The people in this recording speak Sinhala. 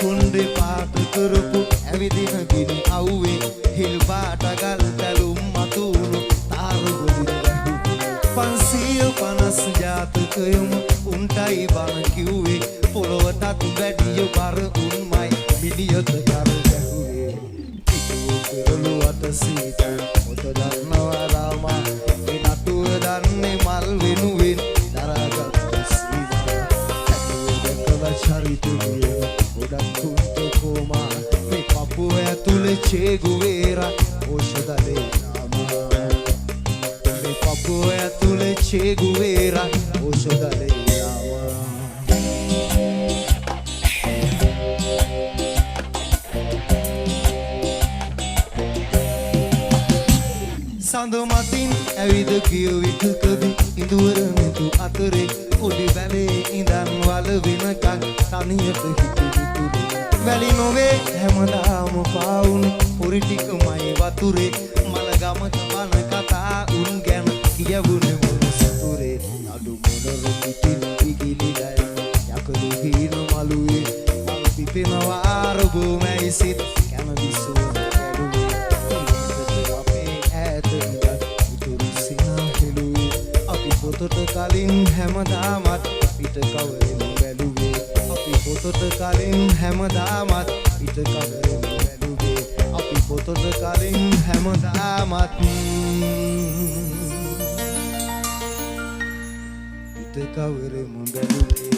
කුණ්ඩේ පාට කරපු ඇවිදින ගිනි අවුවේ හිල් පාට ගල් බැලුම් මතුණු තාරු ගොඩින් 550 ජාතකයම උන්ටයි බණ කිව්වේ පොළොවටත් වැඩිය බර උන්මයි මිනියත කර ගැහුවේ ඉතුරු පෙරළු අත සීතන් මොත දන්නවා රාමා ඒ නටුව දන්නේ මල් වෙනුවෙන් දරාගත් සීමා ඇතුව චරිතුවේ ගොඩක් කුන්ට කොමා මේ පපුව ඇතුලේ චේ ගුවේරා ඕෂධලේ නාමා මේ පපුව ඇතුලේ චේ ගුවේරා ඕෂධලේ සඳ මතින් ඇවිද කිය විටකදී ඉඳුවර මෙතු අතරේ පොඩි බැලේ ඉඳන් වල වෙනකන් තනියට හිතුතුරු වැලි නොවේ හැමදාම පාවුන පොරි ටිකමයි වතුරේ මල ගමක බන කතා උන් ගැන කියවුනේ මොන සතුරේ අඩු මොනර පිටින් පිගිලිලයි යකඩු හීන මලුවේ මල් පිපෙනවා ආරබෝ මැයිසිත් කැමදිසෝ පොතට කලින් හැමදාමත් පිට කවරෙන් බැලුවේ අපි පොතට කලින් හැමදාමත් පිට කවරෙන් බැලුවේ අපි පොතට කලින් හැමදාමත් පිට කවරෙන් බැලුවේ